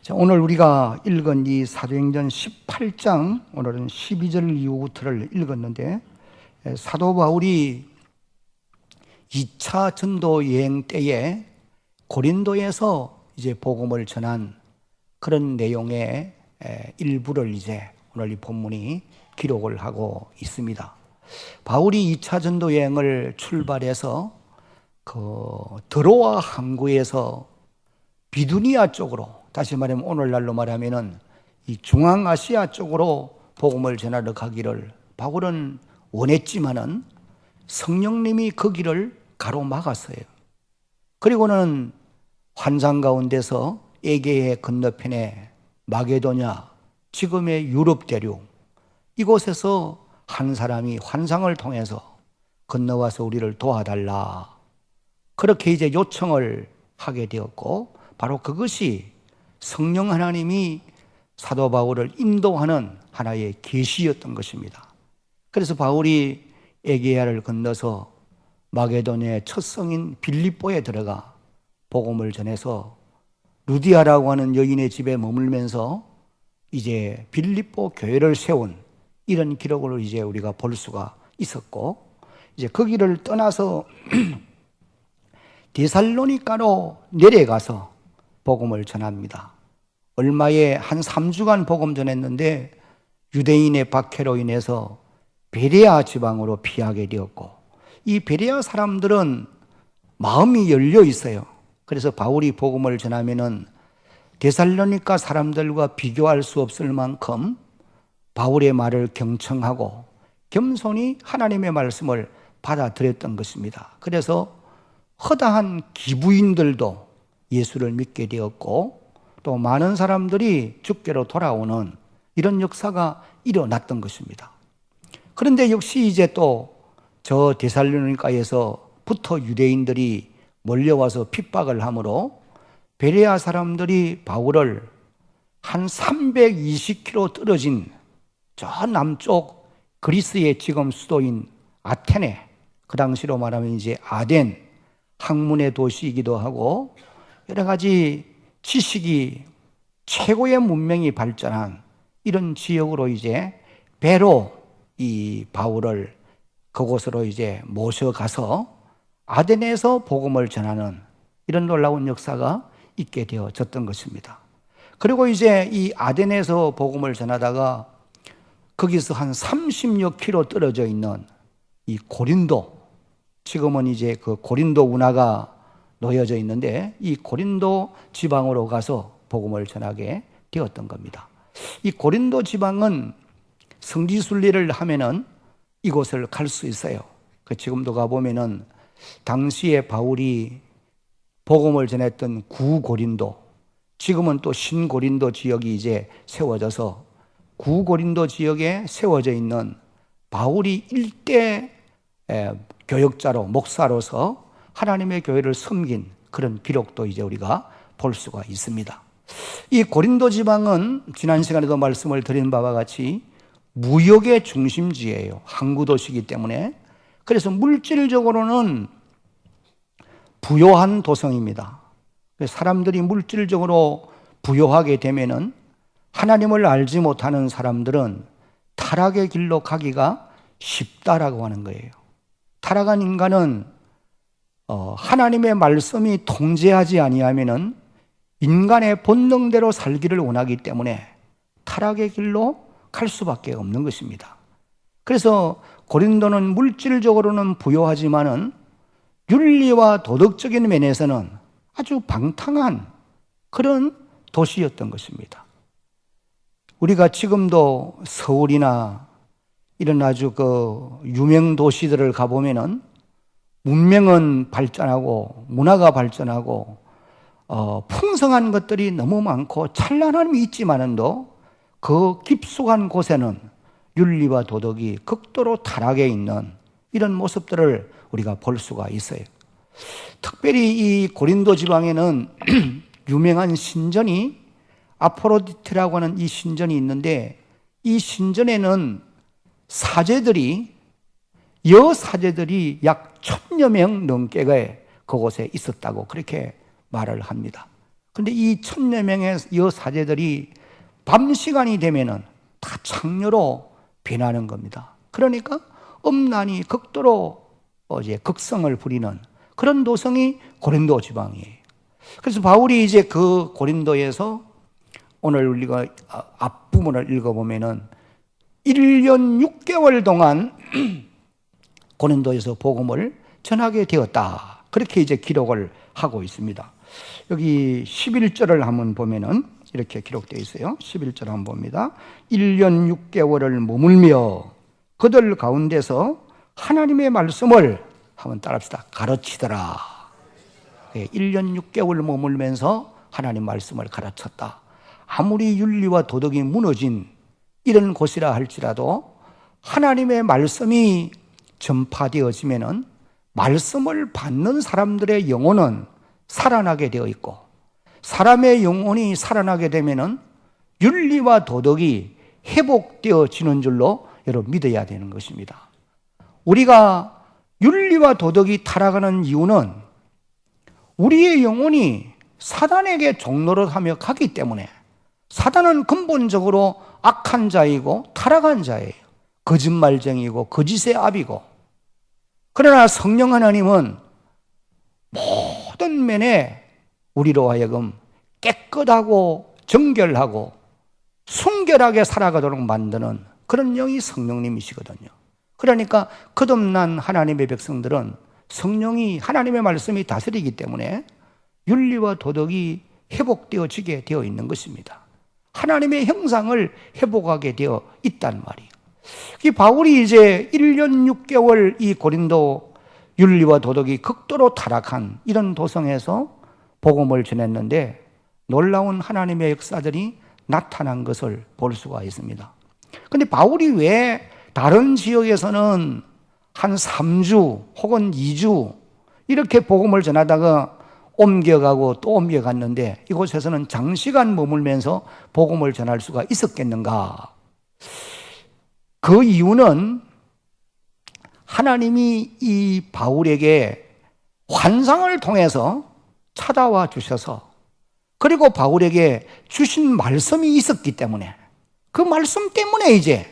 자, 오늘 우리가 읽은 이 사도행전 18장, 오늘은 12절 이후부터를 읽었는데, 사도 바울이 2차 전도 여행 때에 고린도에서 이제 복음을 전한 그런 내용의 일부를 이제 오늘 이 본문이 기록을 하고 있습니다. 바울이 2차 전도 여행을 출발해서 드로아 항구에서 비두니아 쪽으로, 다시 말하면 오늘날로 말하면은 이 중앙아시아 쪽으로 복음을 전하러 가기를 바울은 원했지만은 성령님이 그 길을 가로막았어요. 그리고는 환상 가운데서 에게의 건너편에 마게도냐, 지금의 유럽 대륙, 이곳에서 한 사람이 환상을 통해서 건너와서 우리를 도와달라, 그렇게 이제 요청을 하게 되었고, 바로 그것이 성령 하나님이 사도 바울을 인도하는 하나의 계시였던 것입니다. 그래서 바울이 에게아를 건너서 마게도냐의 첫 성인 빌립보에 들어가 복음을 전해서 루디아라고 하는 여인의 집에 머물면서 이제 빌립보 교회를 세운 이런 기록을 이제 우리가 볼 수가 있었고, 이제 그 길을 떠나서 데살로니가로 내려가서 복음을 전합니다. 얼마에 한 3주간 복음 전했는데 유대인의 박해로 인해서 베레아 지방으로 피하게 되었고, 이 베레아 사람들은 마음이 열려 있어요. 그래서 바울이 복음을 전하면은 데살로니가 사람들과 비교할 수 없을 만큼 바울의 말을 경청하고 겸손히 하나님의 말씀을 받아들였던 것입니다. 그래서 허다한 기부인들도 예수를 믿게 되었고, 또 많은 사람들이 주께로 돌아오는 이런 역사가 일어났던 것입니다. 그런데 역시 이제 또 저 데살로니가에서부터 유대인들이 몰려와서 핍박을 하므로 베레아 사람들이 바울을 한 320km 떨어진 저 남쪽 그리스의 지금 수도인 아테네, 그 당시로 말하면 이제 아덴, 학문의 도시이기도 하고 여러 가지 지식이 최고의 문명이 발전한 이런 지역으로 이제 배로 이 바울을 그곳으로 이제 모셔가서 아덴에서 복음을 전하는 이런 놀라운 역사가 있게 되어졌던 것입니다. 그리고 이제 이 아덴에서 복음을 전하다가 거기서 한 30여 킬로 떨어져 있는 이 고린도, 지금은 이제 그 고린도 운하가 놓여져 있는데 이 고린도 지방으로 가서 복음을 전하게 되었던 겁니다. 이 고린도 지방은 성지순례를 하면은 이곳을 갈 수 있어요. 지금도 가보면은 당시에 바울이 복음을 전했던 구고린도, 지금은 또 신고린도 지역이 이제 세워져서 구고린도 지역에 세워져 있는 바울이 일대 교역자로, 목사로서 하나님의 교회를 섬긴 그런 기록도 이제 우리가 볼 수가 있습니다. 이 고린도 지방은 지난 시간에도 말씀을 드린 바와 같이 무역의 중심지예요. 항구 도시이기 때문에. 그래서 물질적으로는 부요한 도성입니다. 사람들이 물질적으로 부요하게 되면은 하나님을 알지 못하는 사람들은 타락의 길로 가기가 쉽다라고 하는 거예요. 타락한 인간은 하나님의 말씀이 통제하지 아니하면은 인간의 본능대로 살기를 원하기 때문에 타락의 길로 갈 수밖에 없는 것입니다. 그래서 고린도는 물질적으로는 부요하지만은 윤리와 도덕적인 면에서는 아주 방탕한 그런 도시였던 것입니다. 우리가 지금도 서울이나 이런 아주 그 유명 도시들을 가보면은 문명은 발전하고 문화가 발전하고 풍성한 것들이 너무 많고 찬란함이 있지만은도 그 깊숙한 곳에는 윤리와 도덕이 극도로 타락해 있는 이런 모습들을 우리가 볼 수가 있어요. 특별히 이 고린도 지방에는 유명한 신전이 아포로디테라고 하는 이 신전이 있는데, 이 신전에는 여사제들이 약 1000여 명 넘게가 그곳에 있었다고 그렇게 말을 합니다. 근데 이 1000여 명의 여사제들이 밤 시간이 되면은 다 창녀로 변하는 겁니다. 그러니까 음란이 극도로 이제 극성을 부리는 그런 도성이 고린도 지방이에요. 그래서 바울이 이제 그 고린도에서 오늘 우리가 앞부분을 읽어보면은 1년 6개월 동안 고린도에서 복음을 전하게 되었다. 그렇게 이제 기록을 하고 있습니다. 여기 11절을 한번 보면은 이렇게 기록되어 있어요. 11절 한번 봅니다. 1년 6개월을 머물며 그들 가운데서 하나님의 말씀을 한번 따라합시다. 가르치더라. 1년 6개월 머물면서 하나님 말씀을 가르쳤다. 아무리 윤리와 도덕이 무너진 이런 곳이라 할지라도 하나님의 말씀이 전파되어지면은 말씀을 받는 사람들의 영혼은 살아나게 되어 있고, 사람의 영혼이 살아나게 되면은 윤리와 도덕이 회복되어지는 줄로 여러분 믿어야 되는 것입니다. 우리가 윤리와 도덕이 타락하는 이유는 우리의 영혼이 사단에게 종노릇하며 가기 때문에, 사단은 근본적으로 악한 자이고 타락한 자예요. 거짓말쟁이고 거짓의 압이고. 그러나 성령 하나님은 모든 면에 우리로 하여금 깨끗하고 정결하고 순결하게 살아가도록 만드는 그런 영이 성령님이시거든요. 그러니까 거듭난 하나님의 백성들은 성령이, 하나님의 말씀이 다스리기 때문에 윤리와 도덕이 회복되어지게 되어 있는 것입니다. 하나님의 형상을 회복하게 되어 있단 말이에요. 이 바울이 이제 1년 6개월 이 고린도 윤리와 도덕이 극도로 타락한 이런 도성에서 복음을 전했는데 놀라운 하나님의 역사들이 나타난 것을 볼 수가 있습니다. 그런데 바울이 왜 다른 지역에서는 한 3주 혹은 2주 이렇게 복음을 전하다가 옮겨가고 또 옮겨갔는데 이곳에서는 장시간 머물면서 복음을 전할 수가 있었겠는가? 그 이유는 하나님이 이 바울에게 환상을 통해서 찾아와 주셔서, 그리고 바울에게 주신 말씀이 있었기 때문에, 그 말씀 때문에 이제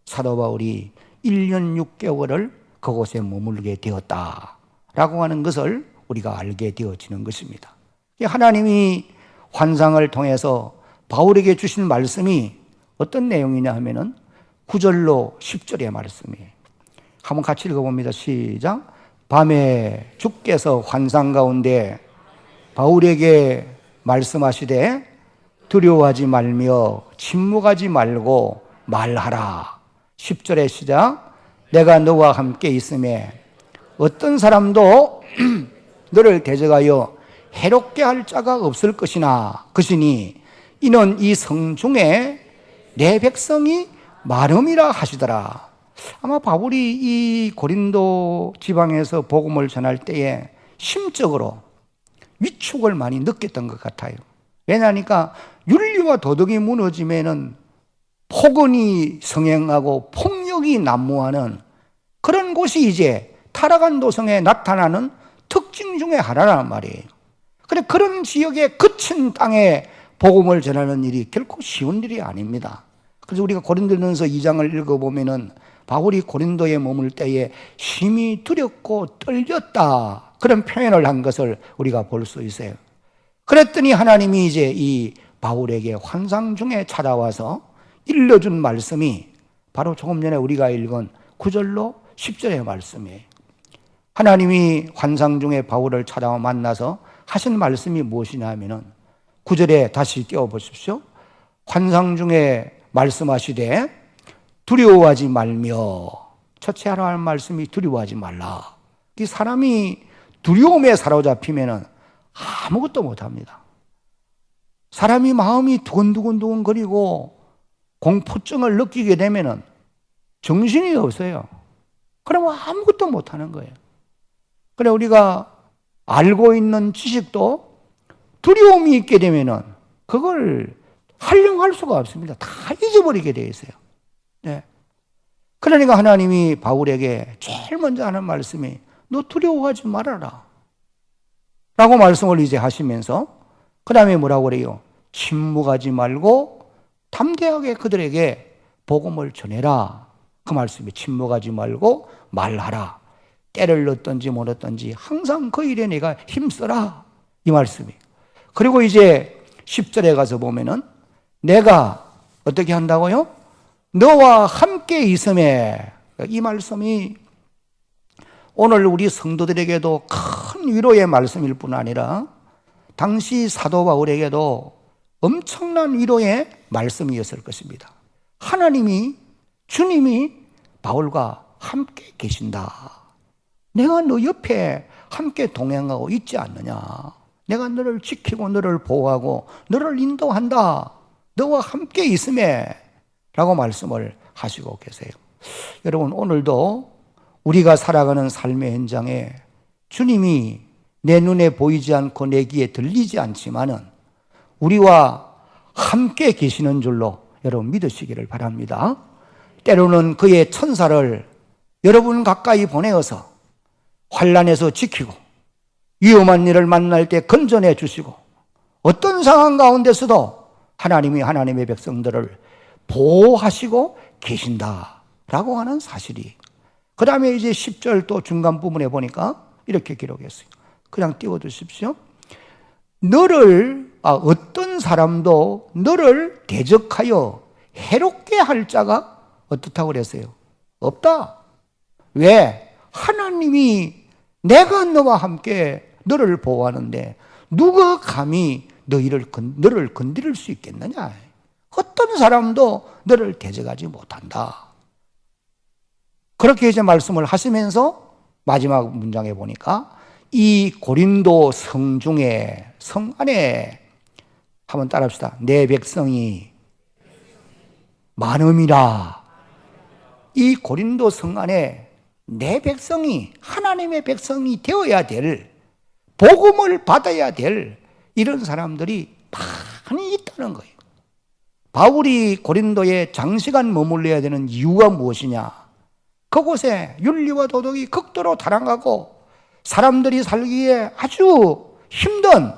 사도 바울이 1년 6개월을 그곳에 머물게 되었다라고 하는 것을 우리가 알게 되어지는 것입니다. 하나님이 환상을 통해서 바울에게 주신 말씀이 어떤 내용이냐 하면은 9절로 10절의 말씀이에요. 한번 같이 읽어봅니다. 시작. 밤에 주께서 환상 가운데 바울에게 말씀하시되 두려워하지 말며 침묵하지 말고 말하라. 10절의 시작. 내가 너와 함께 있음에 어떤 사람도 너를 대적하여 해롭게 할 자가 없을 것이니 이는 이 성중에 내 백성이 마름이라 하시더라. 아마 바울이 이 고린도 지방에서 복음을 전할 때에 심적으로 위축을 많이 느꼈던 것 같아요. 왜냐하니까 윤리와 도덕이 무너지면은 폭언이 성행하고 폭력이 난무하는 그런 곳이 이제 타락한 도성에 나타나는 특징 중에 하나란 말이에요. 그래, 그런 지역에 거친 땅에 복음을 전하는 일이 결코 쉬운 일이 아닙니다. 그래서 우리가 고린도전서 2장을 읽어보면은 바울이 고린도에 머물 때에 심히 두렵고 떨렸다, 그런 표현을 한 것을 우리가 볼 수 있어요. 그랬더니 하나님이 이제 이 바울에게 환상 중에 찾아와서 일러준 말씀이 바로 조금 전에 우리가 읽은 9절로 10절의 말씀이에요. 하나님이 환상 중에 바울을 찾아와 만나서 하신 말씀이 무엇이냐 하면은 9절에 다시 띄워보십시오. 환상 중에 말씀하시되 두려워하지 말며, 첫째 하라 하는 말씀이 두려워하지 말라. 이 사람이 두려움에 사로잡히면은 아무것도 못합니다. 사람이 마음이 두근두근 거리고 공포증을 느끼게 되면은 정신이 없어요. 그러면 아무것도 못하는 거예요. 그래, 우리가 알고 있는 지식도 두려움이 있게 되면은 그걸 활용할 수가 없습니다. 다 잊어버리게 되어 있어요. 네. 그러니까 하나님이 바울에게 제일 먼저 하는 말씀이 너 두려워하지 말아라 라고 말씀을 이제 하시면서 그 다음에 뭐라고 그래요? 침묵하지 말고 담대하게 그들에게 복음을 전해라. 그 말씀이 침묵하지 말고 말하라. 때를 넣든지 못 넣든지 항상 그 일에 내가 힘써라. 이 말씀이. 그리고 이제 10절에 가서 보면은 내가 어떻게 한다고요? 너와 함께 있음에. 이 말씀이 오늘 우리 성도들에게도 큰 위로의 말씀일 뿐 아니라 당시 사도 바울에게도 엄청난 위로의 말씀이었을 것입니다. 하나님이, 주님이 바울과 함께 계신다. 내가 너 옆에 함께 동행하고 있지 않느냐. 내가 너를 지키고 너를 보호하고 너를 인도한다. 너와 함께 있음에 라고 말씀을 하시고 계세요. 여러분, 오늘도 우리가 살아가는 삶의 현장에 주님이 내 눈에 보이지 않고 내 귀에 들리지 않지만은 우리와 함께 계시는 줄로 여러분 믿으시기를 바랍니다. 때로는 그의 천사를 여러분 가까이 보내어서 환난에서 지키고 위험한 일을 만날 때 건져내 주시고 어떤 상황 가운데서도 하나님이 하나님의 백성들을 보호하시고 계신다라고 하는 사실이. 그 다음에 이제 10절 또 중간 부분에 보니까 이렇게 기록했어요. 그냥 띄워두십시오. 어떤 사람도 너를 대적하여 해롭게 할 자가 어떻다고 그랬어요? 없다. 왜? 하나님이 내가 너와 함께 너를 보호하는데 누가 감히 너를 건드릴 수 있겠느냐? 어떤 사람도 너를 대적하지 못한다. 그렇게 이제 말씀을 하시면서 마지막 문장에 보니까 이 고린도 성 중에, 성 안에 한번 따라합시다. 내 백성이 많음이라. 이 고린도 성 안에 내 백성이, 하나님의 백성이 되어야 될, 복음을 받아야 될 이런 사람들이 많이 있다는 거예요. 바울이 고린도에 장시간 머물러야 되는 이유가 무엇이냐? 그곳에 윤리와 도덕이 극도로 타락하고 사람들이 살기에 아주 힘든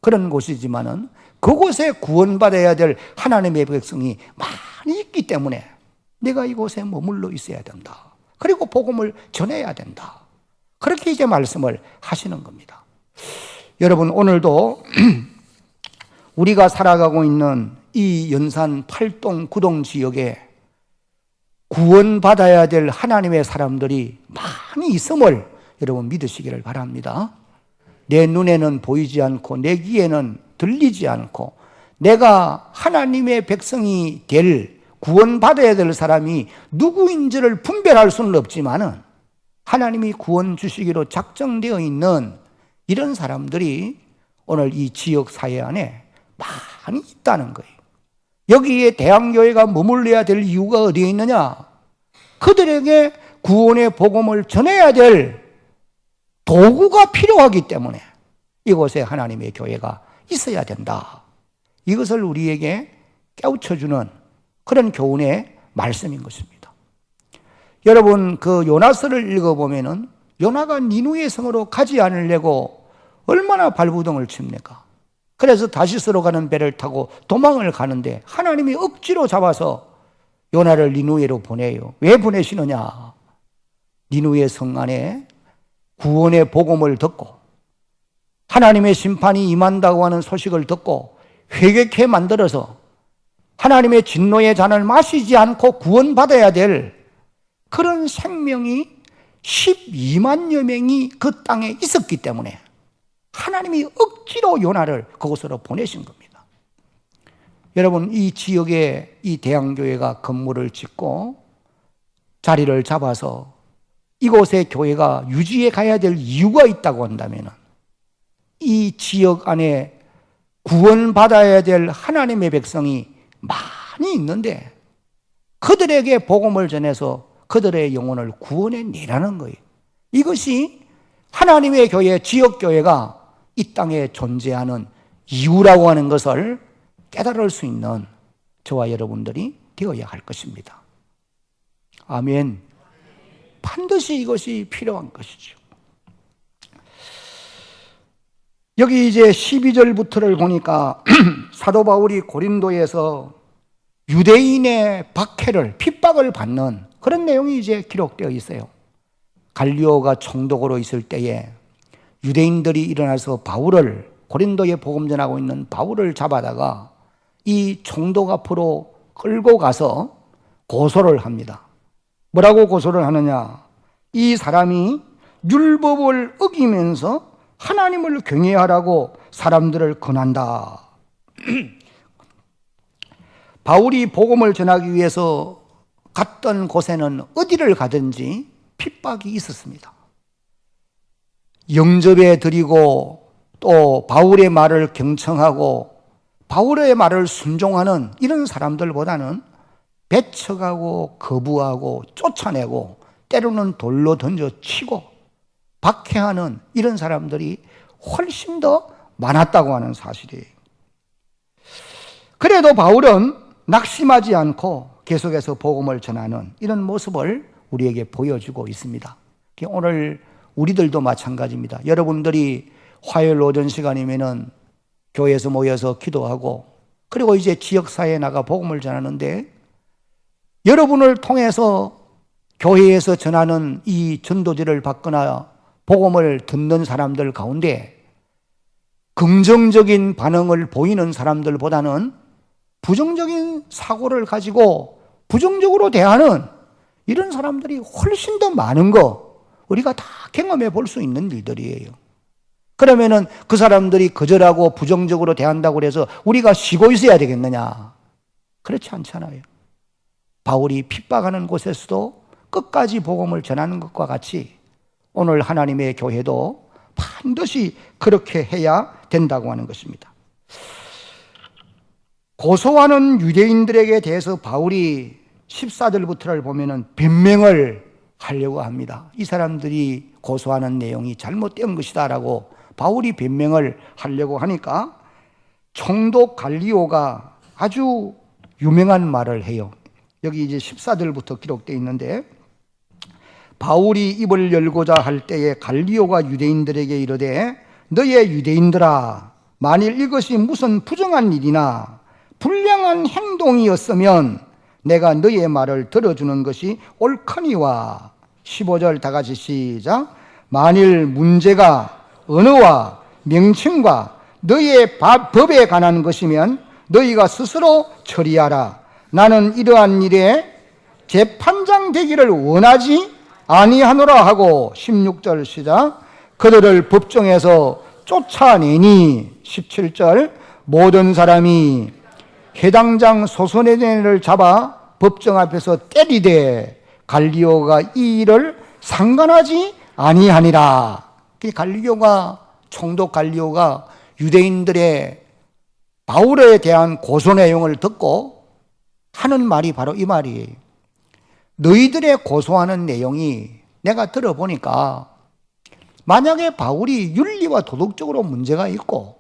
그런 곳이지만은 그곳에 구원받아야 될 하나님의 백성이 많이 있기 때문에 내가 이곳에 머물러 있어야 된다. 그리고 복음을 전해야 된다. 그렇게 이제 말씀을 하시는 겁니다. 여러분, 오늘도 우리가 살아가고 있는 이 연산 8동 9동 지역에 구원받아야 될 하나님의 사람들이 많이 있음을 여러분 믿으시기를 바랍니다. 내 눈에는 보이지 않고 내 귀에는 들리지 않고 내가 하나님의 백성이 될, 구원받아야 될 사람이 누구인지를 분별할 수는 없지만은 하나님이 구원 주시기로 작정되어 있는 이런 사람들이 오늘 이 지역 사회 안에 많이 있다는 거예요. 여기에 대한교회가 머물러야 될 이유가 어디에 있느냐? 그들에게 구원의 복음을 전해야 될 도구가 필요하기 때문에 이곳에 하나님의 교회가 있어야 된다. 이것을 우리에게 깨우쳐주는 그런 교훈의 말씀인 것입니다. 여러분, 그 요나서를 읽어보면은 요나가 니누의 성으로 가지 않으려고 얼마나 발부동을 칩니까? 그래서 다시스로 가는 배를 타고 도망을 가는데 하나님이 억지로 잡아서 요나를 니누에로 보내요. 왜 보내시느냐? 니누의 성 안에 구원의 복음을 듣고 하나님의 심판이 임한다고 하는 소식을 듣고 회개케 만들어서 하나님의 진노의 잔을 마시지 않고 구원받아야 될 그런 생명이 12만여 명이 그 땅에 있었기 때문에 하나님이 억지로 요나를 그곳으로 보내신 겁니다. 여러분, 이 지역에 이 대형교회가 건물을 짓고 자리를 잡아서 이곳에 교회가 유지해 가야 될 이유가 있다고 한다면 이 지역 안에 구원받아야 될 하나님의 백성이 많이 있는데 그들에게 복음을 전해서 그들의 영혼을 구원해 내라는 거예요. 이것이 하나님의 교회, 지역교회가 이 땅에 존재하는 이유라고 하는 것을 깨달을 수 있는 저와 여러분들이 되어야 할 것입니다. 아멘. 반드시 이것이 필요한 것이죠. 여기 이제 12절부터를 보니까 사도 바울이 고린도에서 유대인의 박해를, 핍박을 받는 그런 내용이 이제 기록되어 있어요. 갈리오가 총독으로 있을 때에 유대인들이 일어나서 바울을, 고린도에 복음 전하고 있는 바울을 잡아다가 이 총독 앞으로 끌고 가서 고소를 합니다. 뭐라고 고소를 하느냐? 이 사람이 율법을 어기면서 하나님을 경외하라고 사람들을 권한다. 바울이 복음을 전하기 위해서 갔던 곳에는 어디를 가든지 핍박이 있었습니다. 영접해 드리고 또 바울의 말을 경청하고 바울의 말을 순종하는 이런 사람들보다는 배척하고 거부하고 쫓아내고 때로는 돌로 던져 치고 박해하는 이런 사람들이 훨씬 더 많았다고 하는 사실이에요. 그래도 바울은 낙심하지 않고 계속해서 복음을 전하는 이런 모습을 우리에게 보여주고 있습니다. 오늘 우리들도 마찬가지입니다. 여러분들이 화요일 오전 시간이면은 교회에서 모여서 기도하고 그리고 이제 지역사회에 나가 복음을 전하는데 여러분을 통해서 교회에서 전하는 이 전도지를 받거나 복음을 듣는 사람들 가운데 긍정적인 반응을 보이는 사람들보다는 부정적인 사고를 가지고 부정적으로 대하는 이런 사람들이 훨씬 더 많은 거 우리가 다 경험해 볼 수 있는 일들이에요. 그러면은 그 사람들이 거절하고 부정적으로 대한다고 해서 우리가 쉬고 있어야 되겠느냐? 그렇지 않잖아요. 바울이 핍박하는 곳에서도 끝까지 복음을 전하는 것과 같이 오늘 하나님의 교회도 반드시 그렇게 해야 된다고 하는 것입니다. 고소하는 유대인들에게 대해서 바울이 14절부터를 보면은 변명을 하려고 합니다. 이 사람들이 고소하는 내용이 잘못된 것이다라고 바울이 변명을 하려고 하니까 총독 갈리오가 아주 유명한 말을 해요. 여기 이제 14절부터 기록되어 있는데 바울이 입을 열고자 할 때에 갈리오가 유대인들에게 이르되 너의 유대인들아 만일 이것이 무슨 부정한 일이나 불량한 행동이었으면 내가 너의 말을 들어주는 것이 옳거니와 15절 다 같이 시작 만일 문제가 언어와 명칭과 너의 법에 관한 것이면 너희가 스스로 처리하라. 나는 이러한 일에 재판장 되기를 원하지 아니하노라 하고 16절 시작 그들을 법정에서 쫓아내니 17절 모든 사람이 해당장 소소네네를 잡아 법정 앞에서 때리되 갈리오가 이 일을 상관하지 아니하니라. 갈리오가 총독 갈리오가 유대인들의 바울에 대한 고소 내용을 듣고 하는 말이 바로 이 말이에요. 너희들의 고소하는 내용이 내가 들어보니까 만약에 바울이 윤리와 도덕적으로 문제가 있고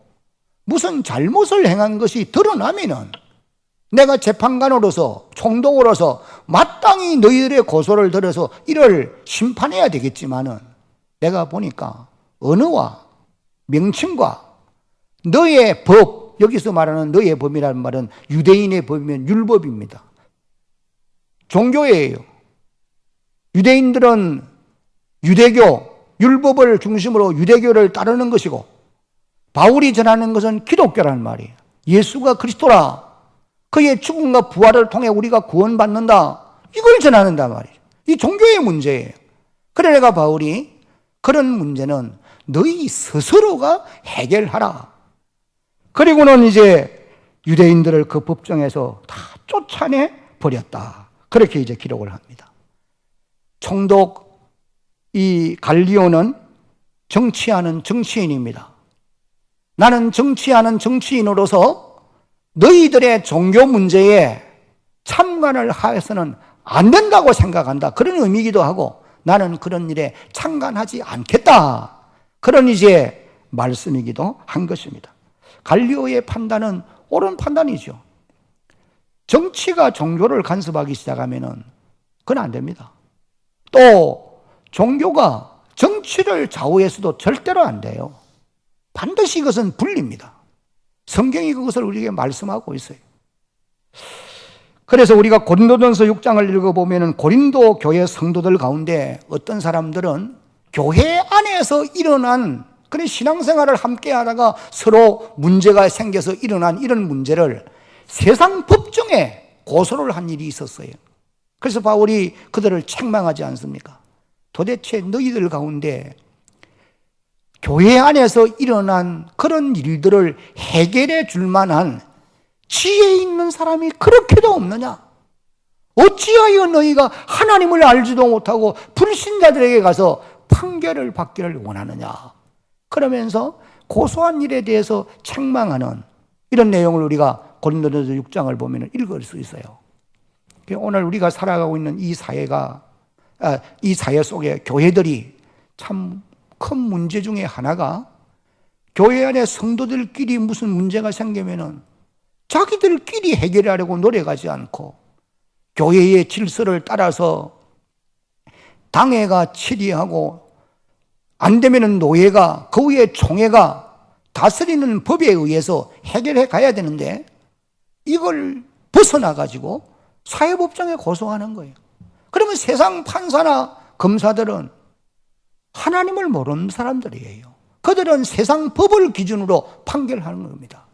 무슨 잘못을 행한 것이 드러나면은 내가 재판관으로서 총독으로서 마땅히 너희들의 고소를 들어서 이를 심판해야 되겠지만은 내가 보니까 언어와 명칭과 너의 법, 여기서 말하는 너의 법이라는 말은 유대인의 법이면 율법입니다. 종교예요. 유대인들은 유대교, 율법을 중심으로 유대교를 따르는 것이고 바울이 전하는 것은 기독교라는 말이에요. 예수가 그리스도라. 그의 죽음과 부활을 통해 우리가 구원받는다. 이걸 전하는단 말이에요. 이 종교의 문제예요. 그래 내가 바울이 그런 문제는 너희 스스로가 해결하라. 그리고는 이제 유대인들을 그 법정에서 다 쫓아내 버렸다. 그렇게 이제 기록을 합니다. 총독 이 갈리오는 정치하는 정치인입니다. 나는 정치하는 정치인으로서 너희들의 종교 문제에 참관을 해서는 안 된다고 생각한다. 그런 의미이기도 하고 나는 그런 일에 참관하지 않겠다. 그런 이제 말씀이기도 한 것입니다. 갈리오의 판단은 옳은 판단이죠. 정치가 종교를 간섭하기 시작하면은 그건 안 됩니다. 또 종교가 정치를 좌우해서도 절대로 안 돼요. 반드시 이것은 분리입니다. 성경이 그것을 우리에게 말씀하고 있어요. 그래서 우리가 고린도전서 6장을 읽어보면 고린도 교회 성도들 가운데 어떤 사람들은 교회 안에서 일어난 그런 신앙생활을 함께 하다가 서로 문제가 생겨서 일어난 이런 문제를 세상 법정에 고소를 한 일이 있었어요. 그래서 바울이 그들을 책망하지 않습니까? 도대체 너희들 가운데 교회 안에서 일어난 그런 일들을 해결해 줄 만한 지혜 있는 사람이 그렇게도 없느냐? 어찌하여 너희가 하나님을 알지도 못하고 불신자들에게 가서 판결을 받기를 원하느냐? 그러면서 고소한 일에 대해서 책망하는 이런 내용을 우리가 고린도전서 6장을 보면 읽을 수 있어요. 오늘 우리가 살아가고 있는 이 사회가 이 사회 속에 교회들이 참 큰 문제 중에 하나가 교회 안에 성도들끼리 무슨 문제가 생기면은 자기들끼리 해결하려고 노력하지 않고 교회의 질서를 따라서 당회가 질의하고 안 되면은 노예가 그 위에 총회가 다스리는 법에 의해서 해결해 가야 되는데 이걸 벗어나 가지고 사회법정에 고소하는 거예요. 그러면 세상 판사나 검사들은 하나님을 모르는 사람들이에요. 그들은 세상 법을 기준으로 판결하는 겁니다.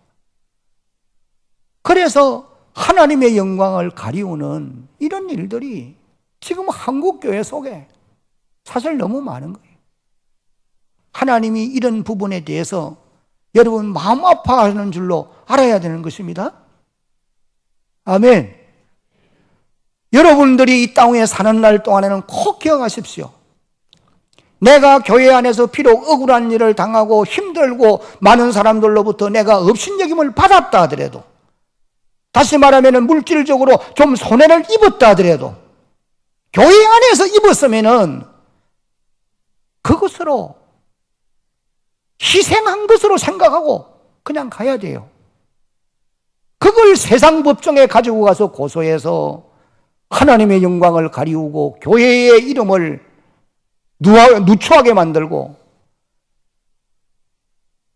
그래서 하나님의 영광을 가리우는 이런 일들이 지금 한국 교회 속에 사실 너무 많은 거예요. 하나님이 이런 부분에 대해서 여러분 마음 아파하는 줄로 알아야 되는 것입니다. 아멘. 여러분들이 이 땅에 사는 날 동안에는 꼭 기억하십시오. 내가 교회 안에서 비록 억울한 일을 당하고 힘들고 많은 사람들로부터 내가 업신여김을 받았다 하더라도, 다시 말하면 물질적으로 좀 손해를 입었다 하더라도 교회 안에서 입었으면은 그것으로 희생한 것으로 생각하고 그냥 가야 돼요. 그걸 세상 법정에 가지고 가서 고소해서 하나님의 영광을 가리우고 교회의 이름을 누추하게 만들고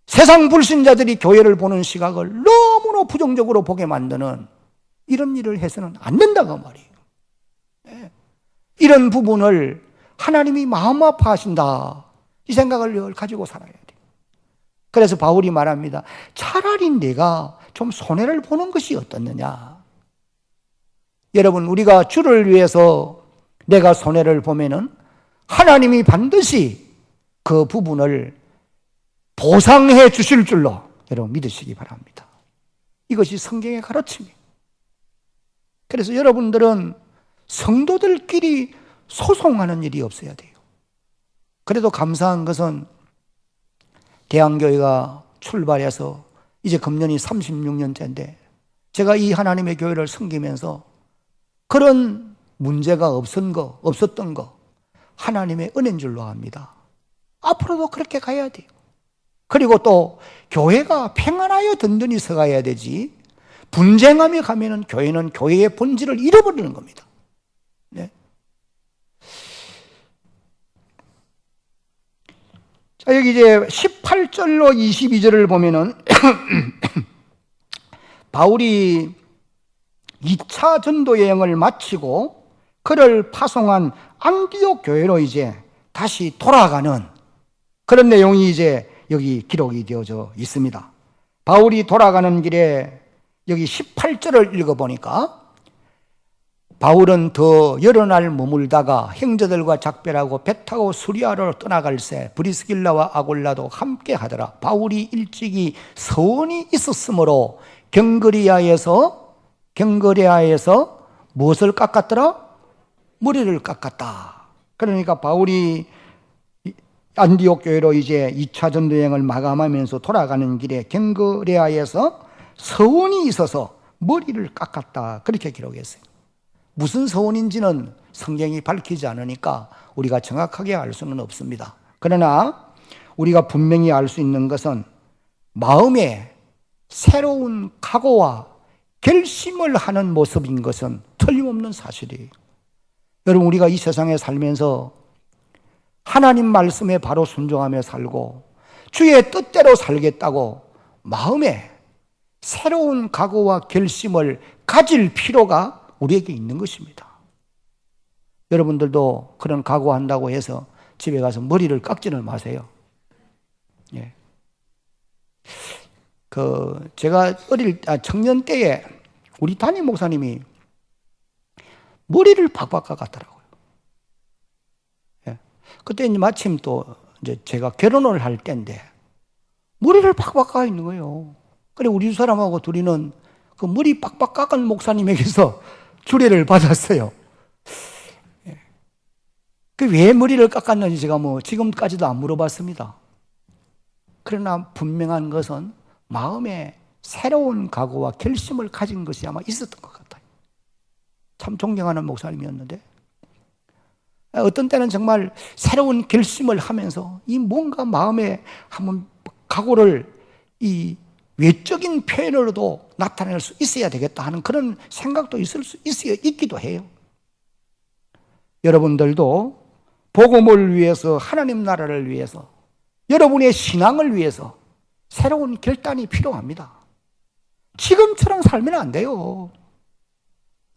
세상 불신자들이 교회를 보는 시각을 너무나 부정적으로 보게 만드는 이런 일을 해서는 안 된다고 말이에요. 이런 부분을 하나님이 마음 아파하신다, 이 생각을 늘 가지고 살아야 돼요. 그래서 바울이 말합니다. 차라리 내가 좀 손해를 보는 것이 어떻느냐. 여러분, 우리가 주를 위해서 내가 손해를 보면은 하나님이 반드시 그 부분을 보상해 주실 줄로 여러분 믿으시기 바랍니다. 이것이 성경의 가르침이에요. 그래서 여러분들은 성도들끼리 소송하는 일이 없어야 돼요. 그래도 감사한 것은 대한교회가 출발해서 이제 금년이 36년째인데 제가 이 하나님의 교회를 섬기면서 그런 문제가 없었던 거 하나님의 은혜인 줄로 압니다. 앞으로도 그렇게 가야 돼요. 그리고 또 교회가 평안하여 든든히 서가야 되지, 분쟁하며 가면은 교회는 교회의 본질을 잃어버리는 겁니다. 네. 자, 여기 이제 18절로 22절을 보면은 바울이 2차 전도 여행을 마치고 그를 파송한 안디옥 교회로 이제 다시 돌아가는 그런 내용이 이제 여기 기록이 되어져 있습니다. 바울이 돌아가는 길에 여기 18절을 읽어보니까 바울은 더 여러 날 머물다가 형제들과 작별하고 배 타고 수리아로 떠나갈새 브리스길라와 아골라도 함께 하더라. 바울이 일찍이 서원이 있었으므로 경거리아에서 무엇을 깎았더라? 머리를 깎았다. 그러니까 바울이 안디옥 교회로 이제 2차 전도 여행을 마감하면서 돌아가는 길에 경거레아에서 서원이 있어서 머리를 깎았다, 그렇게 기록했어요. 무슨 서원인지는 성경이 밝히지 않으니까 우리가 정확하게 알 수는 없습니다. 그러나 우리가 분명히 알 수 있는 것은 마음에 새로운 각오와 결심을 하는 모습인 것은 틀림없는 사실이에요. 여러분, 우리가 이 세상에 살면서 하나님 말씀에 바로 순종하며 살고 주의 뜻대로 살겠다고 마음에 새로운 각오와 결심을 가질 필요가 우리에게 있는 것입니다. 여러분들도 그런 각오한다고 해서 집에 가서 머리를 깎지는 마세요. 예. 제가 청년 때에 우리 담임 목사님이 머리를 박박 깎았더라고요. 예. 그때 이제 마침 또 이제 제가 결혼을 할 때인데 머리를 박박 깎아 있는 거예요. 그래 우리 사람하고 둘이는 그 머리 박박 깎은 목사님에게서 주례를 받았어요. 예. 그 왜 머리를 깎았는지 제가 지금까지도 안 물어봤습니다. 그러나 분명한 것은 마음에 새로운 각오와 결심을 가진 것이 아마 있었던 것 같아요. 참 존경하는 목사님이었는데 어떤 때는 정말 새로운 결심을 하면서 이 뭔가 마음에 한번 각오를 이 외적인 표현으로도 나타낼 수 있어야 되겠다 하는 그런 생각도 있기도 해요. 여러분들도 복음을 위해서, 하나님 나라를 위해서, 여러분의 신앙을 위해서 새로운 결단이 필요합니다. 지금처럼 살면 안 돼요.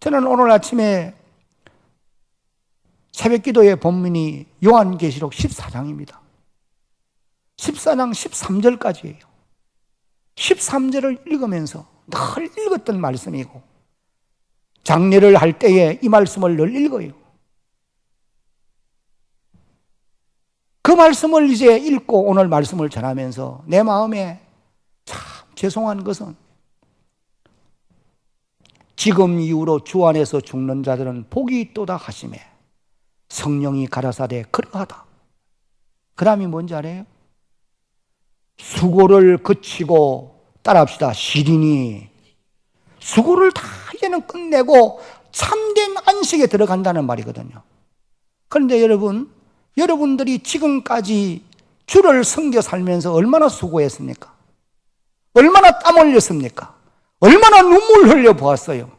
저는 오늘 아침에 새벽 기도의 본문이 요한계시록 14장입니다. 14장 13절까지예요. 13절을 읽으면서 늘 읽었던 말씀이고 장례를 할 때에 이 말씀을 늘 읽어요. 그 말씀을 이제 읽고 오늘 말씀을 전하면서 내 마음에 참 죄송한 것은 지금 이후로 주 안에서 죽는 자들은 복이 있도다 하시매 성령이 가라사대 그러하다. 그 다음이 뭔지 알아요? 수고를 그치고 따라합시다. 시리니 수고를 다 이제는 끝내고 참된 안식에 들어간다는 말이거든요. 그런데 여러분들이 지금까지 주를 섬겨 살면서 얼마나 수고했습니까? 얼마나 땀 흘렸습니까? 얼마나 눈물 흘려 보았어요?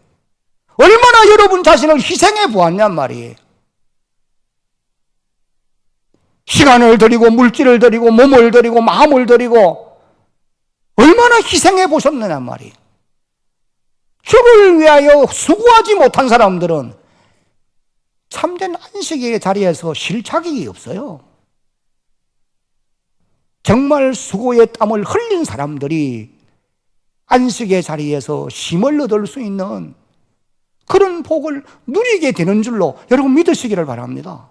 얼마나 여러분 자신을 희생해 보았냔 말이에요. 시간을 들이고 물질을 들이고 몸을 들이고 마음을 들이고 얼마나 희생해 보셨느냐 말이에요. 주를 위하여 수고하지 못한 사람들은 참된 안식의 자리에서 쉴 자격이 없어요. 정말 수고의 땀을 흘린 사람들이 안식의 자리에서 쉼을 얻을 수 있는 그런 복을 누리게 되는 줄로 여러분 믿으시기를 바랍니다.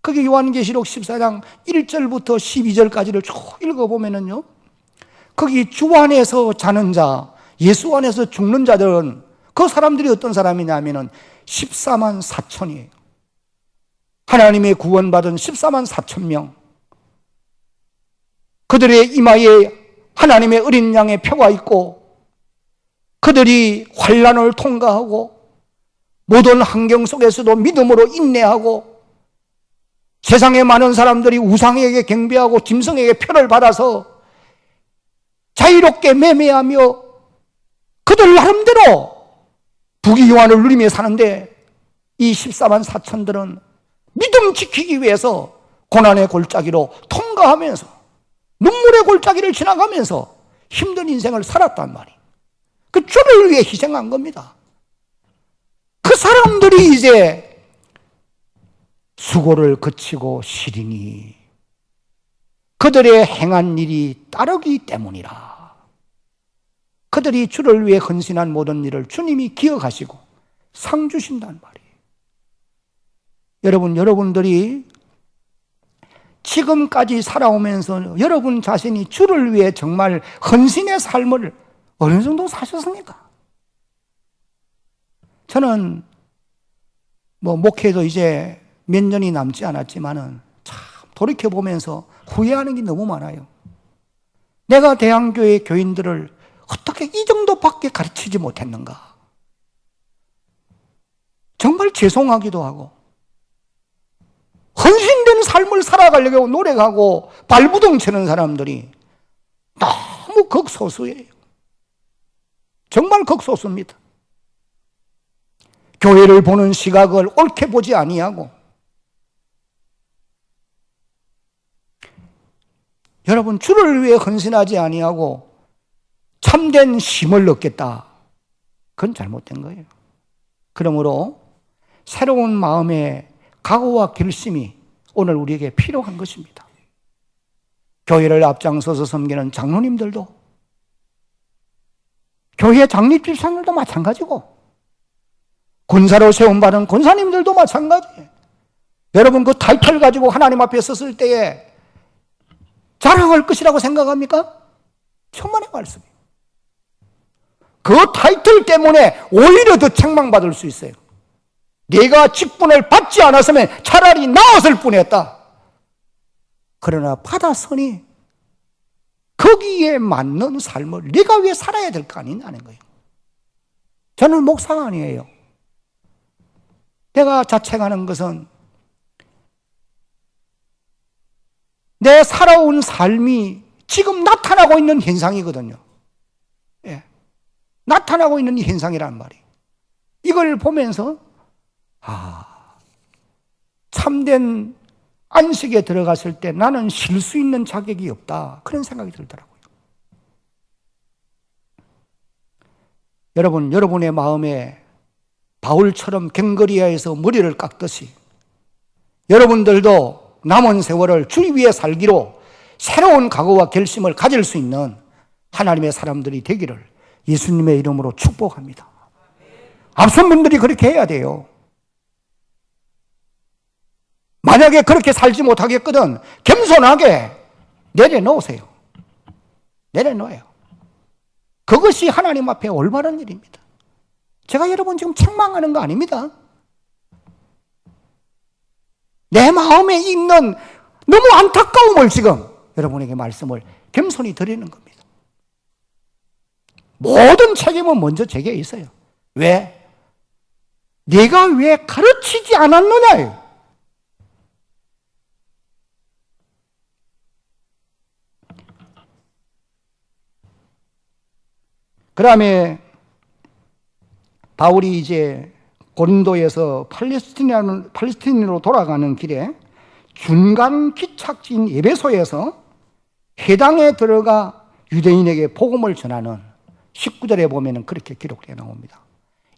거기 요한계시록 14장 1절부터 12절까지를 쭉 읽어보면은요, 거기 주 안에서 자는 자, 예수 안에서 죽는 자들은 그 사람들이 어떤 사람이냐면은 14만 4천이에요. 하나님의 구원받은 14만 4천 명. 그들의 이마에 하나님의 어린 양의 표가 있고 그들이 환난을 통과하고 모든 환경 속에서도 믿음으로 인내하고 세상에 많은 사람들이 우상에게 경배하고 짐승에게 표를 받아서 자유롭게 매매하며 그들 나름대로 부귀영화를 누리며 사는데 이 14만 4천들은 믿음 지키기 위해서 고난의 골짜기로 통과하면서 눈물의 골짜기를 지나가면서 힘든 인생을 살았단 말이에요. 그 주를 위해 희생한 겁니다. 그 사람들이 이제 수고를 그치고 쉬리니 그들의 행한 일이 따르기 때문이라. 그들이 주를 위해 헌신한 모든 일을 주님이 기억하시고 상 주신단 말이에요. 여러분들이 지금까지 살아오면서 여러분 자신이 주를 위해 정말 헌신의 삶을 어느 정도 사셨습니까? 저는 목회도 이제 몇 년이 남지 않았지만은 참 돌이켜보면서 후회하는 게 너무 많아요. 내가 대한교회 교인들을 어떻게 이 정도밖에 가르치지 못했는가? 정말 죄송하기도 하고 헌신된 삶을 살아가려고 노력하고 발부둥 치는 사람들이 너무 극소수예요. 정말 극소수입니다. 교회를 보는 시각을 옳게 보지 아니하고 여러분, 주를 위해 헌신하지 아니하고 참된 힘을 얻겠다. 그건 잘못된 거예요. 그러므로 새로운 마음의 각오와 결심이 오늘 우리에게 필요한 것입니다. 교회를 앞장서서 섬기는 장로님들도, 교회 장립집사님들도 마찬가지고, 권사로 세움받은 권사님들도 마찬가지예요. 여러분, 그 타이틀 가지고 하나님 앞에 섰을 때에 자랑할 것이라고 생각합니까? 천만의 말씀이에요. 그 타이틀 때문에 오히려 더 책망받을 수 있어요. 네가 직분을 받지 않았으면 차라리 나았을 뿐이었다. 그러나 받았으니 거기에 맞는 삶을 네가 왜 살아야 될 거 아니냐는 거예요. 저는 목사가 아니에요. 내가 자책하는 것은 내 살아온 삶이 지금 나타나고 있는 현상이거든요. 예. 나타나고 있는 이 현상이란 말이에요. 이걸 보면서 참된 안식에 들어갔을 때 나는 쉴 수 있는 자격이 없다. 그런 생각이 들더라고요. 여러분, 여러분의 마음에 바울처럼 갱거리아에서 머리를 깎듯이 여러분들도 남은 세월을 주를 위해 살기로 새로운 각오와 결심을 가질 수 있는 하나님의 사람들이 되기를 예수님의 이름으로 축복합니다. 앞선 분들이 그렇게 해야 돼요. 만약에 그렇게 살지 못하겠거든 겸손하게 내려놓으세요. 내려놓아요. 그것이 하나님 앞에 올바른 일입니다. 제가 여러분 지금 책망하는 거 아닙니다. 내 마음에 있는 너무 안타까움을 지금 여러분에게 말씀을 겸손히 드리는 겁니다. 모든 책임은 먼저 제게 있어요. 왜? 네가 왜 가르치지 않았느냐예요. 그 다음에 바울이 이제 고린도에서 팔레스틴으로 돌아가는 길에 중간 기착지인 에베소에서 회당에 들어가 유대인에게 복음을 전하는 19절에 보면 그렇게 기록되어 나옵니다.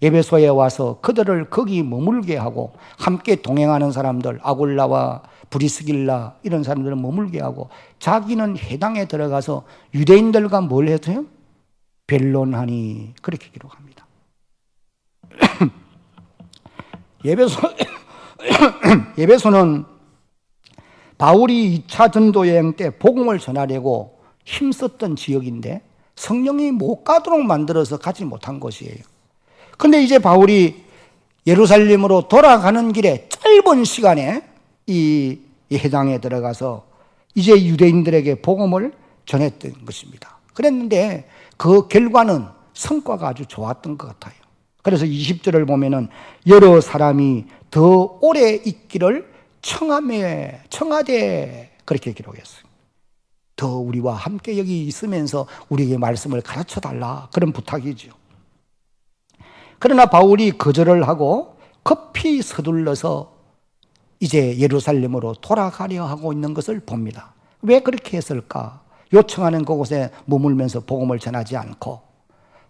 에베소에 와서 그들을 거기 머물게 하고 함께 동행하는 사람들 아굴라와 브리스길라 이런 사람들은 머물게 하고 자기는 회당에 들어가서 유대인들과 뭘 했어요? 변론하니 그렇게 기록합니다. 예배소는 바울이 2차 전도 여행 때 복음을 전하려고 힘썼던 지역인데 성령이 못 가도록 만들어서 가지 못한 곳이에요. 그런데 이제 바울이 예루살렘으로 돌아가는 길에 짧은 시간에 이 회당에 들어가서 이제 유대인들에게 복음을 전했던 것입니다. 그랬는데 그 결과는 성과가 아주 좋았던 것 같아요. 그래서 20절을 보면은 여러 사람이 더 오래 있기를 청하되 그렇게 기록했어요. 더 우리와 함께 여기 있으면서 우리에게 말씀을 가르쳐 달라 그런 부탁이죠. 그러나 바울이 거절을 하고 급히 서둘러서 이제 예루살렘으로 돌아가려 하고 있는 것을 봅니다. 왜 그렇게 했을까? 요청하는 그곳에 머물면서 복음을 전하지 않고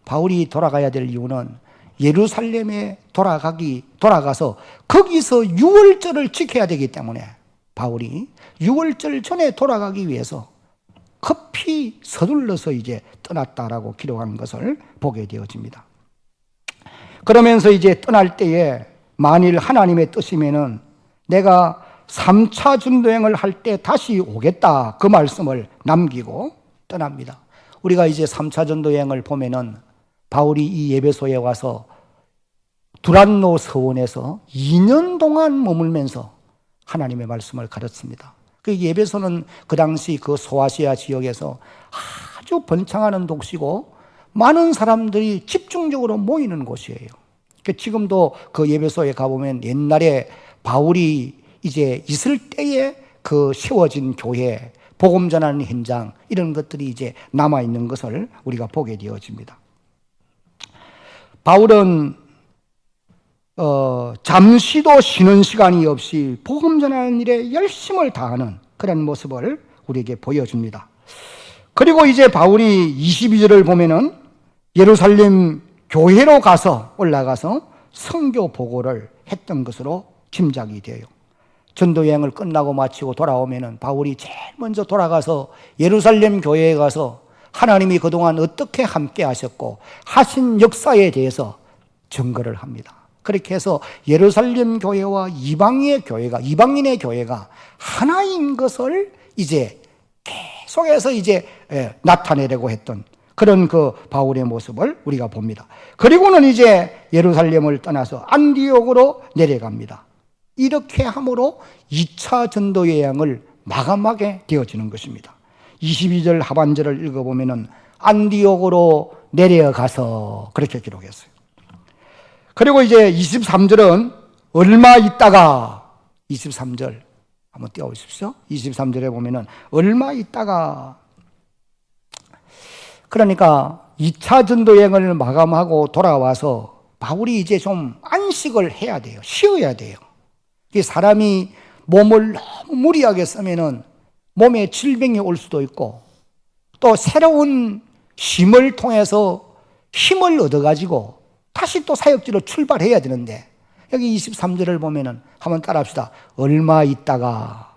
바울이 돌아가야 될 이유는 예루살렘에 돌아가서 거기서 유월절을 지켜야 되기 때문에 바울이 유월절 전에 돌아가기 위해서 급히 서둘러서 이제 떠났다라고 기록하는 것을 보게 되어집니다. 그러면서 이제 떠날 때에 만일 하나님의 뜻이면은 내가 3차 전도여행을 할 때 다시 오겠다 그 말씀을 남기고 떠납니다. 우리가 이제 3차 전도여행을 보면은 바울이 이 에베소에 와서 두란노 서원에서 2년 동안 머물면서 하나님의 말씀을 가르칩니다. 그 에베소는 그 당시 그 소아시아 지역에서 아주 번창하는 도시고 많은 사람들이 집중적으로 모이는 곳이에요. 지금도 그 에베소에 가보면 옛날에 바울이 이제 있을 때에 그 세워진 교회, 복음 전하는 현장 이런 것들이 이제 남아있는 것을 우리가 보게 되어집니다. 바울은 잠시도 쉬는 시간이 없이 복음 전하는 일에 열심을 다하는 그런 모습을 우리에게 보여줍니다. 그리고 이제 바울이 22절을 보면은 예루살렘 교회로 올라가서 선교 보고를 했던 것으로 짐작이 돼요. 전도 여행을 끝나고 마치고 돌아오면은 바울이 제일 먼저 돌아가서 예루살렘 교회에 가서 하나님이 그동안 어떻게 함께 하셨고 하신 역사에 대해서 증거를 합니다. 그렇게 해서 예루살렘 교회와 이방인의 교회가 하나인 것을 이제 계속해서 이제 나타내려고 했던 그런 그 바울의 모습을 우리가 봅니다. 그리고는 이제 예루살렘을 떠나서 안디옥으로 내려갑니다. 이렇게 함으로 2차 전도 여행을 마감하게 되어지는 것입니다. 22절 하반절을 읽어보면은 안디옥으로 내려가서 그렇게 기록했어요. 그리고 이제 23절은 얼마 있다가 23절 한번 띄워보십시오. 23절에 보면은 얼마 있다가 그러니까 2차 전도 여행을 마감하고 돌아와서 바울이 이제 좀 안식을 해야 돼요. 쉬어야 돼요. 사람이 몸을 너무 무리하게 쓰면은 몸에 질병이 올 수도 있고 또 새로운 쉼을 통해서 힘을 얻어가지고 다시 또 사역지로 출발해야 되는데 여기 23절을 보면은 한번 따라합시다. 얼마 있다가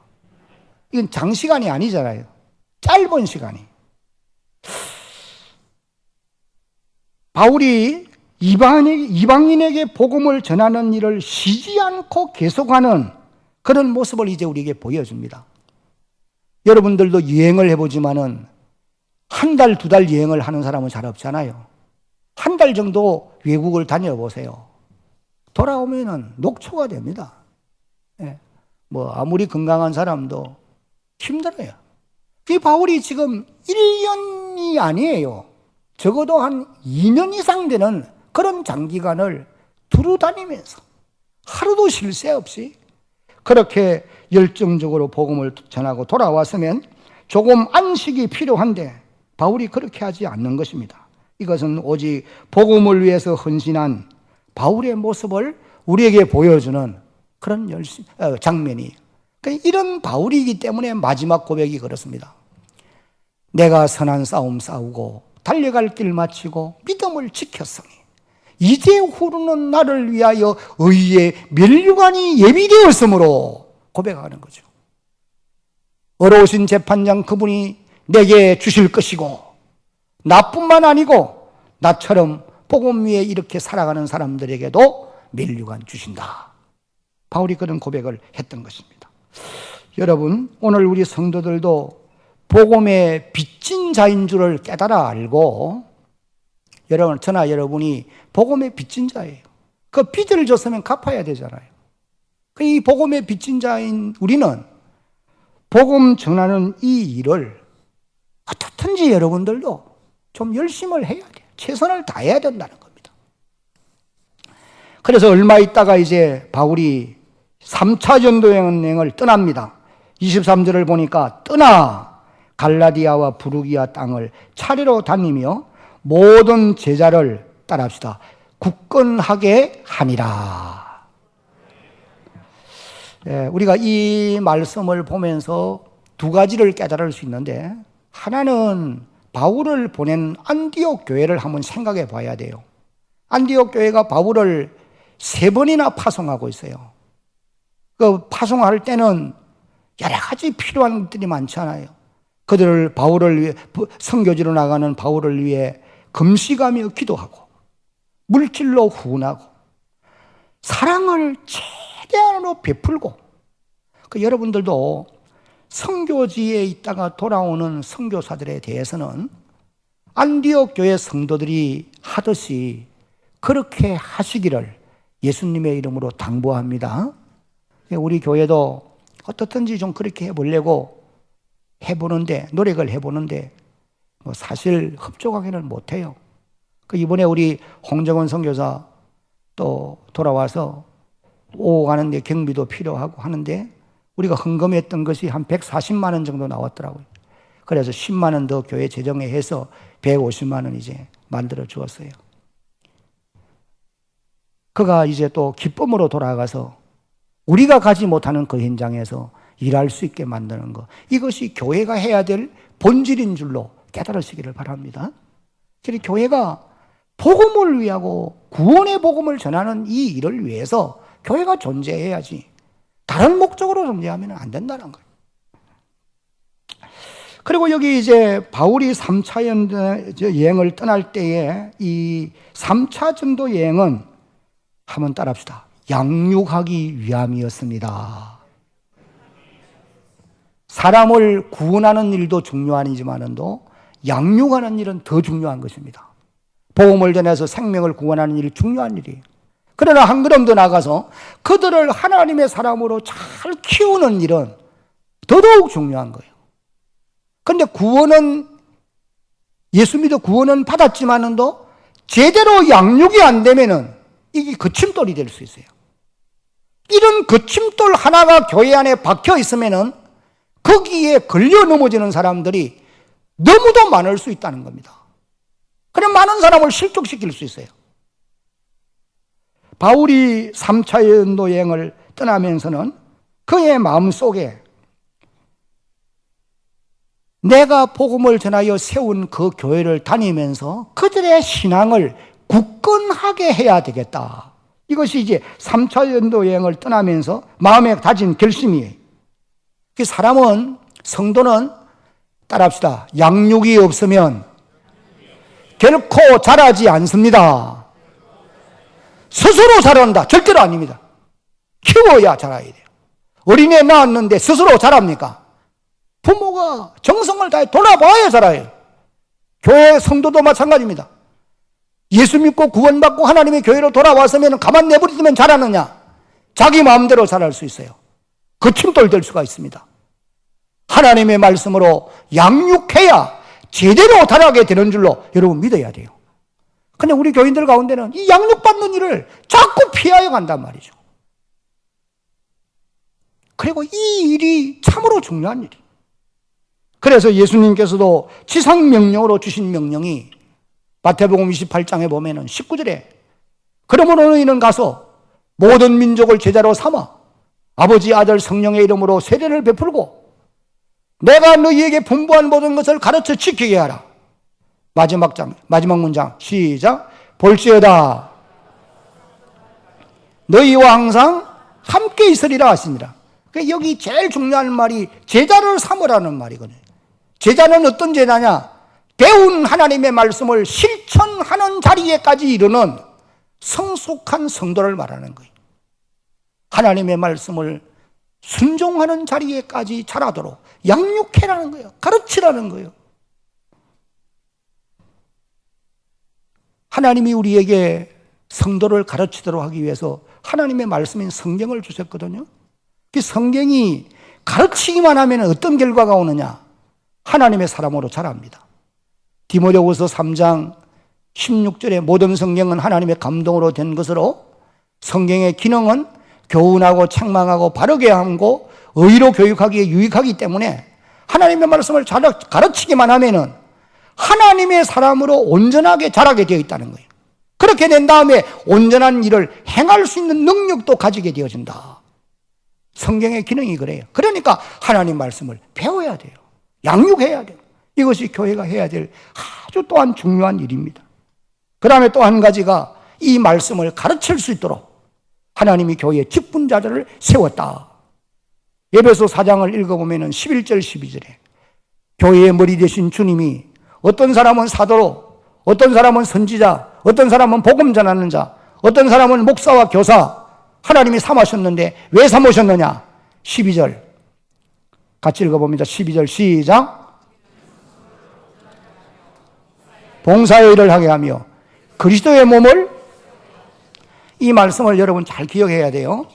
이건 장시간이 아니잖아요. 짧은 시간이. 바울이 이방인에게 복음을 전하는 일을 쉬지 않고 계속하는 그런 모습을 이제 우리에게 보여줍니다. 여러분들도 여행을 해보지만은 한 달, 2달 여행을 하는 사람은 잘 없잖아요. 한 달 정도 외국을 다녀보세요. 돌아오면은 녹초가 됩니다. 뭐 아무리 건강한 사람도 힘들어요. 이 바울이 지금 1년이 아니에요. 적어도 한 2년 이상 되는 그런 장기간을 두루 다니면서 하루도 쉴 새 없이 그렇게 열정적으로 복음을 전하고 돌아왔으면 조금 안식이 필요한데 바울이 그렇게 하지 않는 것입니다. 이것은 오직 복음을 위해서 헌신한 바울의 모습을 우리에게 보여주는 그런 장면이에요. 그러니까 이런 바울이기 때문에 마지막 고백이 그렇습니다. 내가 선한 싸움 싸우고 달려갈 길 마치고 믿음을 지켰으니 이제 후로는 나를 위하여 의의 면류관이 예비되었으므로 고백하는 거죠. 어려우신 재판장 그분이 내게 주실 것이고 나뿐만 아니고 나처럼 복음 위에 이렇게 살아가는 사람들에게도 면류관 주신다. 바울이 그런 고백을 했던 것입니다. 여러분, 오늘 우리 성도들도 복음의 빚진 자인 줄을 깨달아 알고 여러분, 저나 여러분이 복음의 빚진 자예요. 그 빚을 졌으면 갚아야 되잖아요. 이 복음의 빚진 자인 우리는 복음 전하는 이 일을 어떻든지 여러분들도 좀 열심을 해야 돼요. 최선을 다해야 된다는 겁니다. 그래서 얼마 있다가 이제 바울이 3차 전도 여행을 떠납니다. 23절을 보니까 떠나 갈라디아와 부르기아 땅을 차례로 다니며 모든 제자를 따라합시다. 굳건하게 하니라. 우리가 이 말씀을 보면서 두 가지를 깨달을 수 있는데 하나는 바울을 보낸 안디옥 교회를 한번 생각해 봐야 돼요. 안디옥 교회가 바울을 3번이나 파송하고 있어요. 그 파송할 때는 여러 가지 필요한 것들이 많잖아요. 그들을 바울을 위해 선교지로 나가는 바울을 위해 금식하며 기도하고 물질로 후원하고 사랑을 최대한으로 베풀고 여러분들도 선교지에 있다가 돌아오는 선교사들에 대해서는 안디옥 교회 성도들이 하듯이 그렇게 하시기를 예수님의 이름으로 당부합니다. 우리 교회도 어떻든지 좀 그렇게 해보려고 해보는데 노력을 해보는데 뭐 사실 흡족하기는 못해요. 이번에 우리 홍정원 선교사 또 돌아와서 오고 가는데 경비도 필요하고 하는데 우리가 헌금했던 것이 한 140만 원 정도 나왔더라고요. 그래서 10만 원 더 교회 재정에 해서 150만 원 이제 만들어 주었어요. 그가 이제 또 기쁨으로 돌아가서 우리가 가지 못하는 그 현장에서 일할 수 있게 만드는 것, 이것이 교회가 해야 될 본질인 줄로 깨달으시기를 바랍니다. 그래서 교회가 복음을 위하고 구원의 복음을 전하는 이 일을 위해서 교회가 존재해야지 다른 목적으로 존재하면 안 된다는 거예요. 그리고 여기 이제 바울이 3차 여행을 떠날 때에 이 3차 전도 여행은 한번 따라합시다. 양육하기 위함이었습니다. 사람을 구원하는 일도 중요하지만도 양육하는 일은 더 중요한 것입니다. 복음을 전해서 생명을 구원하는 일이 중요한 일이에요. 그러나 한 걸음 더 나가서 그들을 하나님의 사람으로 잘 키우는 일은 더더욱 중요한 거예요. 그런데 구원은, 예수 믿어 구원은 받았지만도 제대로 양육이 안 되면은 이게 거침돌이 될 수 있어요. 이런 거침돌 하나가 교회 안에 박혀 있으면은 거기에 걸려 넘어지는 사람들이 너무도 많을 수 있다는 겁니다. 그럼 많은 사람을 실족시킬 수 있어요. 바울이 3차 전도 여행을 떠나면서는 그의 마음속에 내가 복음을 전하여 세운 그 교회를 다니면서 그들의 신앙을 굳건하게 해야 되겠다. 이것이 이제 3차 전도 여행을 떠나면서 마음에 다진 결심이에요. 그 사람은, 성도는 따라합시다. 양육이 없으면 결코 자라지 않습니다. 스스로 자란다. 절대로 아닙니다. 키워야 자라야 돼요. 어린애 낳았는데 스스로 자랍니까? 부모가 정성을 다해 돌아봐야 자라요. 교회 성도도 마찬가지입니다. 예수 믿고 구원받고 하나님의 교회로 돌아왔으면 가만 내버리면 자라느냐? 자기 마음대로 자랄 수 있어요. 거침돌 될 수가 있습니다. 하나님의 말씀으로 양육해야 제대로 자라게 되는 줄로 여러분 믿어야 돼요. 근데 우리 교인들 가운데는 이 양육받는 일을 자꾸 피하여 간단 말이죠. 그리고 이 일이 참으로 중요한 일이에요. 그래서 예수님께서도 지상명령으로 주신 명령이 마태복음 28장에 보면은 19절에 그러므로 너희는 가서 모든 민족을 제자로 삼아 아버지, 아들, 성령의 이름으로 세례를 베풀고 내가 너희에게 분부한 모든 것을 가르쳐 지키게 하라. 마지막 문장 시작. 볼지어다 너희와 항상 함께 있으리라 하시니라. 여기 제일 중요한 말이 제자를 삼으라는 말이거든요. 제자는 어떤 제자냐? 배운 하나님의 말씀을 실천하는 자리에까지 이르는 성숙한 성도를 말하는 거예요. 하나님의 말씀을 순종하는 자리에까지 자라도록 양육해라는 거예요. 가르치라는 거예요. 하나님이 우리에게 성도를 가르치도록 하기 위해서 하나님의 말씀인 성경을 주셨거든요. 그 성경이 가르치기만 하면 어떤 결과가 오느냐? 하나님의 사람으로 자랍니다. 디모데후서 3장 16절에 모든 성경은 하나님의 감동으로 된 것으로 성경의 기능은 교훈하고 책망하고 바르게 하고 의로 교육하기에 유익하기 때문에 하나님의 말씀을 잘 가르치기만 하면은 하나님의 사람으로 온전하게 자라게 되어 있다는 거예요. 그렇게 된 다음에 온전한 일을 행할 수 있는 능력도 가지게 되어진다. 성경의 기능이 그래요. 그러니까 하나님 말씀을 배워야 돼요. 양육해야 돼요. 이것이 교회가 해야 될 아주 또한 중요한 일입니다. 그 다음에 또 한 가지가 이 말씀을 가르칠 수 있도록 하나님이 교회에 직분자들을 세웠다. 에베소 4장을 읽어보면 11절 12절에 교회의 머리 되신 주님이 어떤 사람은 사도로, 어떤 사람은 선지자, 어떤 사람은 복음 전하는 자, 어떤 사람은 목사와 교사 하나님이 삼으셨는데 왜 삼으셨느냐? 12절 같이 읽어봅니다. 12절 시작. 봉사의 일을 하게 하며 그리스도의 몸을, 이 말씀을 여러분 잘 기억해야 돼요.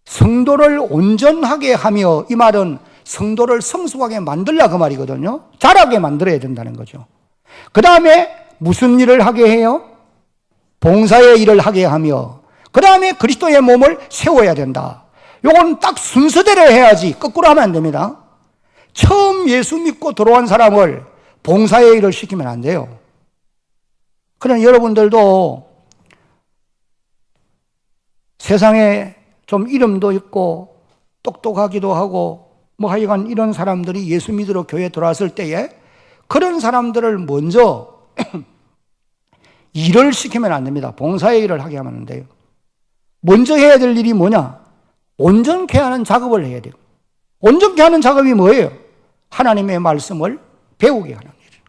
성도를 온전하게 하며, 이 말은 성도를 성숙하게 만들라 그 말이거든요. 자라게 만들어야 된다는 거죠. 그 다음에 무슨 일을 하게 해요? 봉사의 일을 하게 하며, 그 다음에 그리스도의 몸을 세워야 된다. 요건 딱 순서대로 해야지 거꾸로 하면 안 됩니다. 처음 예수 믿고 들어온 사람을 봉사의 일을 시키면 안 돼요. 그러나 여러분들도 세상에 좀 이름도 있고 똑똑하기도 하고 뭐 하여간 이런 사람들이 예수 믿으러 교회에 들어왔을 때에 그런 사람들을 먼저 일을 시키면 안 됩니다. 봉사의 일을 하게 하면 안 돼요. 먼저 해야 될 일이 뭐냐? 온전케 하는 작업을 해야 돼요. 온전케 하는 작업이 뭐예요? 하나님의 말씀을 배우게 하는 일이에요.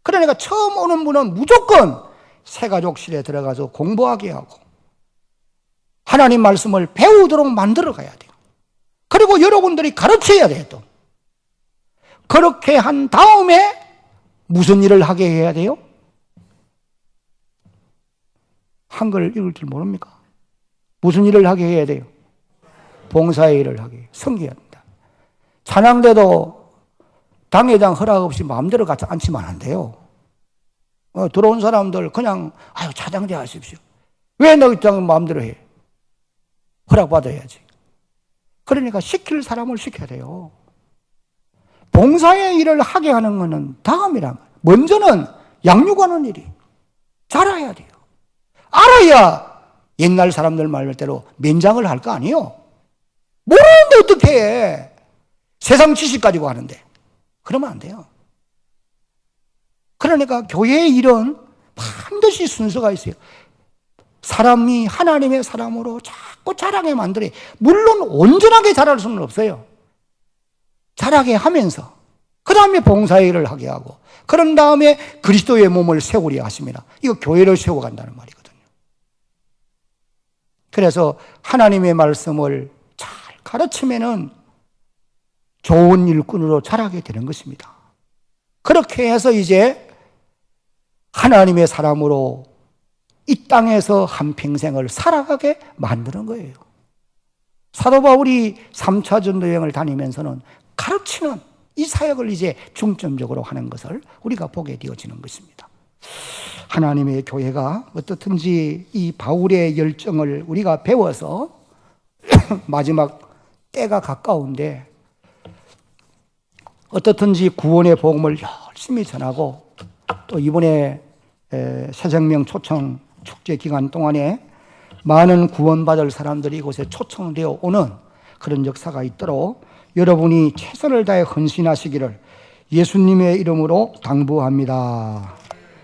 그러니까 처음 오는 분은 무조건 새가족실에 들어가서 공부하게 하고 하나님 말씀을 배우도록 만들어 가야 돼요. 그리고 여러분들이 가르쳐야 돼요. 또 그렇게 한 다음에 무슨 일을 하게 해야 돼요? 한글 읽을 줄 모릅니까? 무슨 일을 하게 해야 돼요? 봉사의 일을 하게 해요. 섬겨야 합니다. 찬양대도 당회장 허락 없이 마음대로 같이 앉히면 안 돼요. 들어온 사람들 그냥 아유 차장대 하십시오. 왜 너 마음대로 해? 허락받아야지. 그러니까 시킬 사람을 시켜야 돼요. 봉사의 일을 하게 하는 것은 다음이란 거예요. 먼저는 양육하는 일이 잘해야 돼요. 알아야 옛날 사람들 말대로 면장을 할 거 아니에요. 모르는데 어떻게 해? 세상 지식 가지고 하는데 그러면 안 돼요. 그러니까 교회의 일은 반드시 순서가 있어요. 사람이 하나님의 사람으로 자꾸 자라게 만들어요. 물론 온전하게 자랄 수는 없어요. 자라게 하면서 그 다음에 봉사의 일을 하게 하고 그런 다음에 그리스도의 몸을 세우려 하십니다. 이거 교회를 세워간다는 말이거든요. 그래서 하나님의 말씀을 잘 가르치면은 좋은 일꾼으로 자라게 되는 것입니다. 그렇게 해서 이제 하나님의 사람으로 이 땅에서 한평생을 살아가게 만드는 거예요. 사도 바울이 3차 전도여행을 다니면서는 가르치는 이 사역을 이제 중점적으로 하는 것을 우리가 보게 되어지는 것입니다. 하나님의 교회가 어떻든지 이 바울의 열정을 우리가 배워서 마지막 때가 가까운데 어떻든지 구원의 복음을 열심히 전하고 또 이번에 새생명 초청 축제 기간 동안에 많은 구원받을 사람들이 이곳에 초청되어 오는 그런 역사가 있도록 여러분이 최선을 다해 헌신하시기를 예수님의 이름으로 당부합니다.